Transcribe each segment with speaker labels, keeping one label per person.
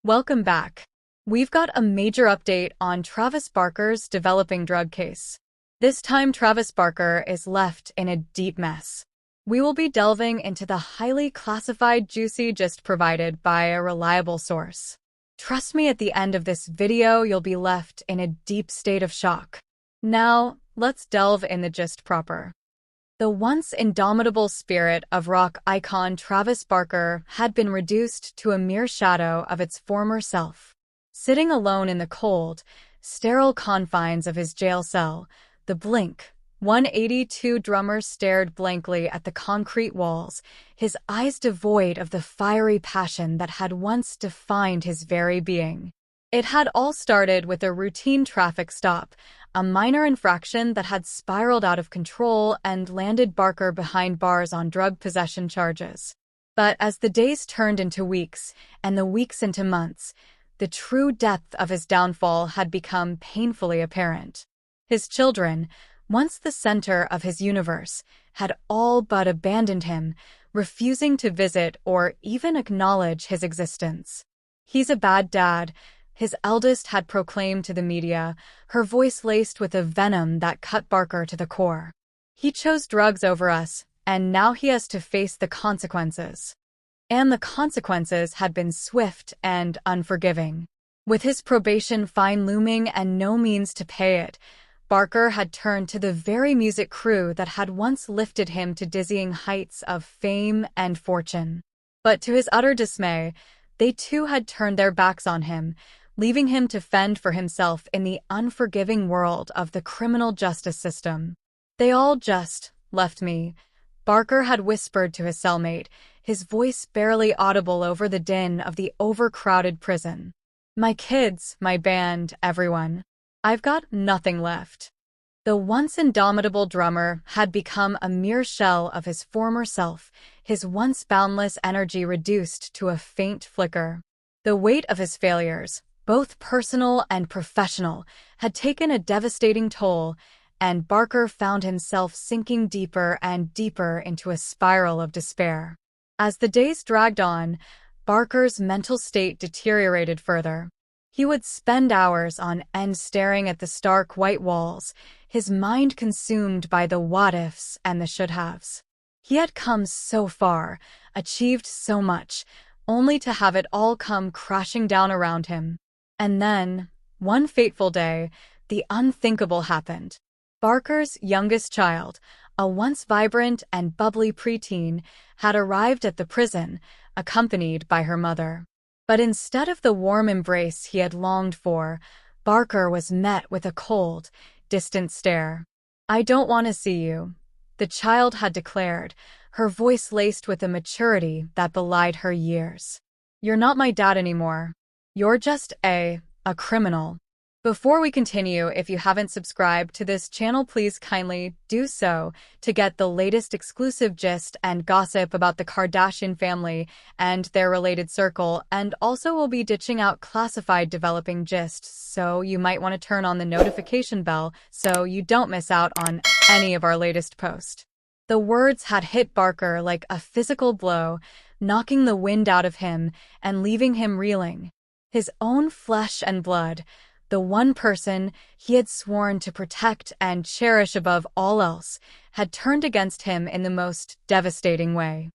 Speaker 1: Welcome back. We've got a major update on Travis Barker's developing drug case. This time, Travis Barker is left in a deep mess. We will be delving into the highly classified juicy gist provided by a reliable source. Trust me, at the end of this video, you'll be left in a deep state of shock. Now, let's delve in the gist proper. The once indomitable spirit of rock icon Travis Barker had been reduced to a mere shadow of its former self. Sitting alone in the cold, sterile confines of his jail cell, the Blink-182 drummer stared blankly at the concrete walls, his eyes devoid of the fiery passion that had once defined his very being. It had all started with a routine traffic stop, a minor infraction that had spiraled out of control and landed Barker behind bars on drug possession charges. But as the days turned into weeks, and the weeks into months, the true depth of his downfall had become painfully apparent. His children, once the center of his universe, had all but abandoned him, refusing to visit or even acknowledge his existence. "He's a bad dad," his eldest had proclaimed to the media, her voice laced with a venom that cut Barker to the core. "He chose drugs over us, and now he has to face the consequences." And the consequences had been swift and unforgiving. With his probation fine looming and no means to pay it, Barker had turned to the very music crew that had once lifted him to dizzying heights of fame and fortune. But to his utter dismay, they too had turned their backs on him, leaving him to fend for himself in the unforgiving world of the criminal justice system. "They all just left me," Barker had whispered to his cellmate, his voice barely audible over the din of the overcrowded prison. "My kids, my band, everyone. I've got nothing left." The once indomitable drummer had become a mere shell of his former self, his once boundless energy reduced to a faint flicker. The weight of his failures, both personal and professional, had taken a devastating toll, and Barker found himself sinking deeper and deeper into a spiral of despair. As the days dragged on, Barker's mental state deteriorated further. He would spend hours on end staring at the stark white walls, his mind consumed by the what-ifs and the should-haves. He had come so far, achieved so much, only to have it all come crashing down around him. And then, one fateful day, the unthinkable happened. Barker's youngest child, a once vibrant and bubbly preteen, had arrived at the prison, accompanied by her mother. But instead of the warm embrace he had longed for, Barker was met with a cold, distant stare. "I don't want to see you," the child had declared, her voice laced with a maturity that belied her years. "You're not my dad anymore. You're just a criminal." Before we continue, if you haven't subscribed to this channel, please kindly do so to get the latest exclusive gist and gossip about the Kardashian family and their related circle, and also we'll be ditching out classified developing gist, so you might want to turn on the notification bell so you don't miss out on any of our latest posts. The words had hit Barker like a physical blow, knocking the wind out of him and leaving him reeling. His own flesh and blood, the one person he had sworn to protect and cherish above all else, had turned against him in the most devastating way.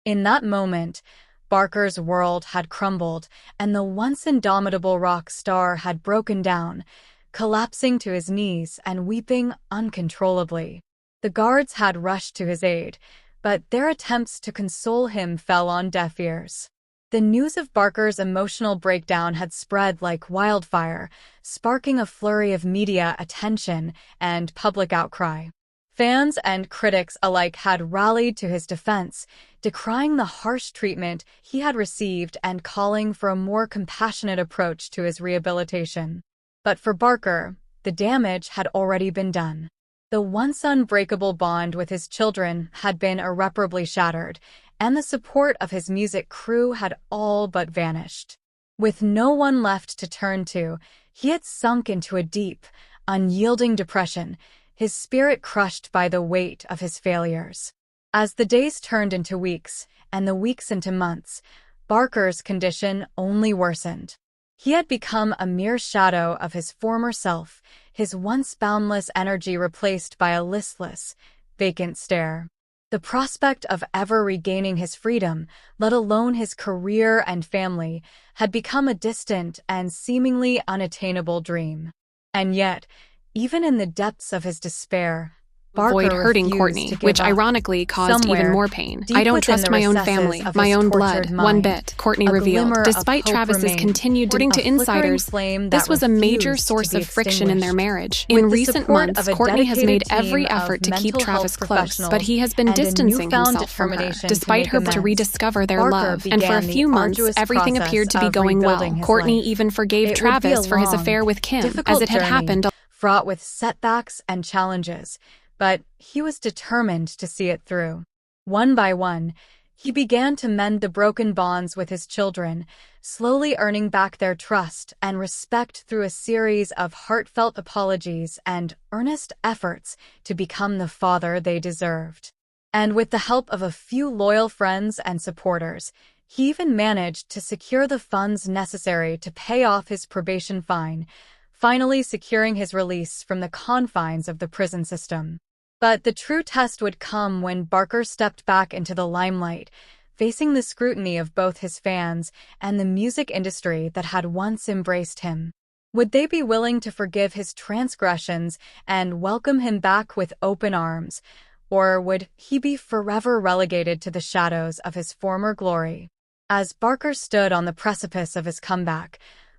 Speaker 1: In that moment, Barker's world had crumbled, and the once indomitable rock star had broken down, collapsing to his knees and weeping uncontrollably. The guards had rushed to his aid, but their attempts to console him fell on deaf ears. The news of Barker's emotional breakdown had spread like wildfire, sparking a flurry of media attention and public outcry. Fans and critics alike had rallied to his defense, decrying the harsh treatment he had received and calling for a more compassionate approach to his rehabilitation. But for Barker, the damage had already been done. The once unbreakable bond with his children had been irreparably shattered, and the support of his music crew had all but vanished. With no one left to turn to, he had sunk into a deep, unyielding depression, his spirit crushed by the weight of his failures. As the days turned into weeks, and the weeks into months, Barker's condition only worsened. He had become a mere shadow of his former self, his once boundless energy replaced by a listless, vacant stare. The prospect of ever regaining his freedom, let alone his career and family, had become a distant and seemingly unattainable dream. And yet, even in the depths of his despair,
Speaker 2: Avoid
Speaker 1: Barker
Speaker 2: hurting
Speaker 1: refused
Speaker 2: Courtney,
Speaker 1: to give
Speaker 2: which
Speaker 1: up.
Speaker 2: ironically caused
Speaker 1: Somewhere,
Speaker 2: even more pain.
Speaker 1: deep
Speaker 2: I don't
Speaker 1: within
Speaker 2: trust
Speaker 1: the
Speaker 2: my own
Speaker 1: recesses
Speaker 2: family,
Speaker 1: of
Speaker 2: my
Speaker 1: his
Speaker 2: own
Speaker 1: tortured
Speaker 2: blood, one
Speaker 1: mind,
Speaker 2: bit, Courtney
Speaker 1: a
Speaker 2: revealed.
Speaker 1: glimmer of
Speaker 2: Despite
Speaker 1: hope
Speaker 2: Travis's
Speaker 1: remained,
Speaker 2: continued
Speaker 1: according
Speaker 2: to
Speaker 1: a flickering
Speaker 2: insiders,
Speaker 1: flame
Speaker 2: this
Speaker 1: that
Speaker 2: was a major
Speaker 1: refused
Speaker 2: source
Speaker 1: to be
Speaker 2: of friction in their
Speaker 1: extinguished.
Speaker 2: marriage.
Speaker 1: With
Speaker 2: In
Speaker 1: the
Speaker 2: recent
Speaker 1: support
Speaker 2: months,
Speaker 1: of a
Speaker 2: Courtney has made
Speaker 1: dedicated
Speaker 2: every
Speaker 1: team
Speaker 2: effort
Speaker 1: of
Speaker 2: to keep
Speaker 1: mental
Speaker 2: Travis
Speaker 1: health
Speaker 2: close, but
Speaker 1: professionals
Speaker 2: he has been
Speaker 1: and a
Speaker 2: distancing
Speaker 1: newfound
Speaker 2: himself from her.
Speaker 1: determination to
Speaker 2: Despite
Speaker 1: make
Speaker 2: her to
Speaker 1: amends,
Speaker 2: rediscover their
Speaker 1: Barker
Speaker 2: love, and for a
Speaker 1: began the
Speaker 2: few months,
Speaker 1: arduous
Speaker 2: everything
Speaker 1: process
Speaker 2: appeared to be
Speaker 1: of
Speaker 2: going
Speaker 1: rebuilding
Speaker 2: well.
Speaker 1: his
Speaker 2: Courtney
Speaker 1: life.
Speaker 2: even forgave
Speaker 1: It would be a
Speaker 2: Travis for his
Speaker 1: long,
Speaker 2: affair with Kim, as
Speaker 1: difficult
Speaker 2: it had
Speaker 1: journey,
Speaker 2: happened.
Speaker 1: fraught with setbacks and challenges, but he was determined to see it through. One by one, he began to mend the broken bonds with his children, slowly earning back their trust and respect through a series of heartfelt apologies and earnest efforts to become the father they deserved. And with the help of a few loyal friends and supporters, he even managed to secure the funds necessary to pay off his probation fine, finally securing his release from the confines of the prison system. But the true test would come when Barker stepped back into the limelight, facing the scrutiny of both his fans and the music industry that had once embraced him. Would they be willing to forgive his transgressions and welcome him back with open arms, or would he be forever relegated to the shadows of his former glory? As Barker stood on the precipice of his comeback,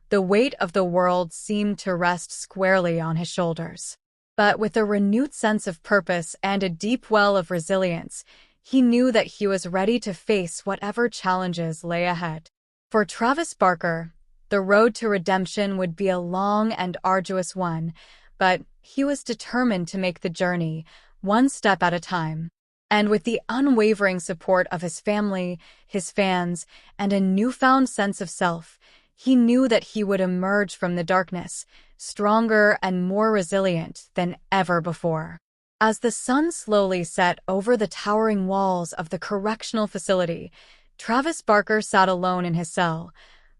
Speaker 1: the weight of the world seemed to rest squarely on his shoulders. But with a renewed sense of purpose and a deep well of resilience, he knew that he was ready to face whatever challenges lay ahead. For Travis Barker, the road to redemption would be a long and arduous one, but he was determined to make the journey, one step at a time. And with the unwavering support of his family, his fans, and a newfound sense of self, he knew that he would emerge from the darkness, stronger and more resilient than ever before. As the sun slowly set over the towering walls of the correctional facility, Travis Barker sat alone in his cell,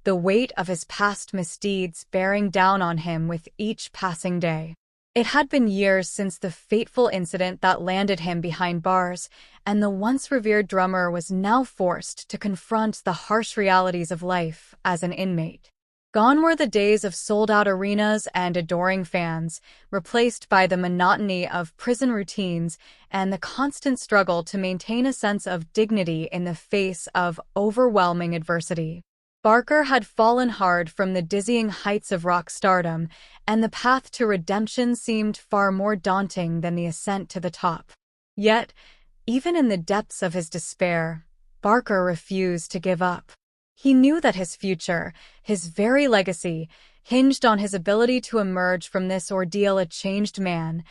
Speaker 1: the weight of his past misdeeds bearing down on him with each passing day. It had been years since the fateful incident that landed him behind bars, and the once revered drummer was now forced to confront the harsh realities of life as an inmate. Gone were the days of sold-out arenas and adoring fans, replaced by the monotony of prison routines and the constant struggle to maintain a sense of dignity in the face of overwhelming adversity. Barker had fallen hard from the dizzying heights of rock stardom, and the path to redemption seemed far more daunting than the ascent to the top. Yet, even in the depths of his despair, Barker refused to give up. He knew that his future, his very legacy, hinged on his ability to emerge from this ordeal a changed man,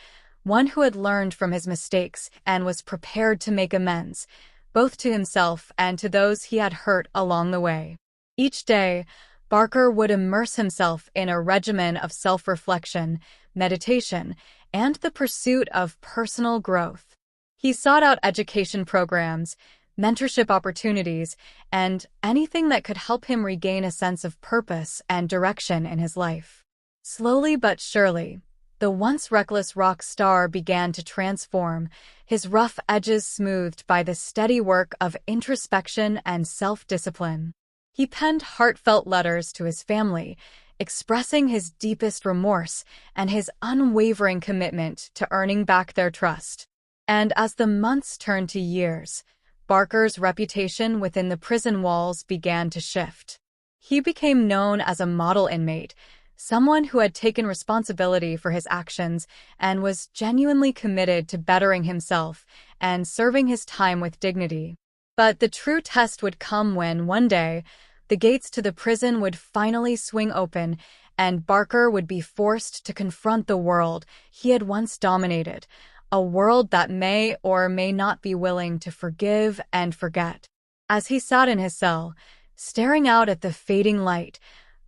Speaker 1: one who had learned from his mistakes and was prepared to make amends, both to himself and to those he had hurt along the way. Each day, Barker would immerse himself in a regimen of self-reflection, meditation, and the pursuit of personal growth. He sought out education programs, mentorship opportunities, and anything that could help him regain a sense of purpose and direction in his life. Slowly but surely, the once reckless rock star began to transform, his rough edges smoothed by the steady work of introspection and self-discipline. He penned heartfelt letters to his family, expressing his deepest remorse and his unwavering commitment to earning back their trust. And as the months turned to years, Barker's reputation within the prison walls began to shift. He became known as a model inmate, someone who had taken responsibility for his actions and was genuinely committed to bettering himself and serving his time with dignity. But the true test would come when, one day, the gates to the prison would finally swing open and Barker would be forced to confront the world he had once dominated, a world that may or may not be willing to forgive and forget. As he sat in his cell, staring out at the fading light,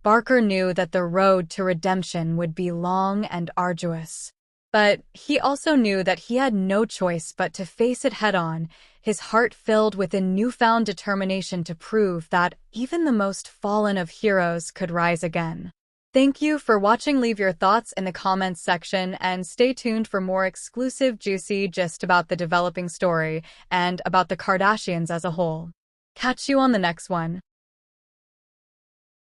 Speaker 1: Barker knew that the road to redemption would be long and arduous. But he also knew that he had no choice but to face it head-on, his heart filled with a newfound determination to prove that even the most fallen of heroes could rise again. Thank you for watching. Leave your thoughts in the comments section and stay tuned for more exclusive juicy gist about the developing story and about the Kardashians as a whole. Catch you on the next one.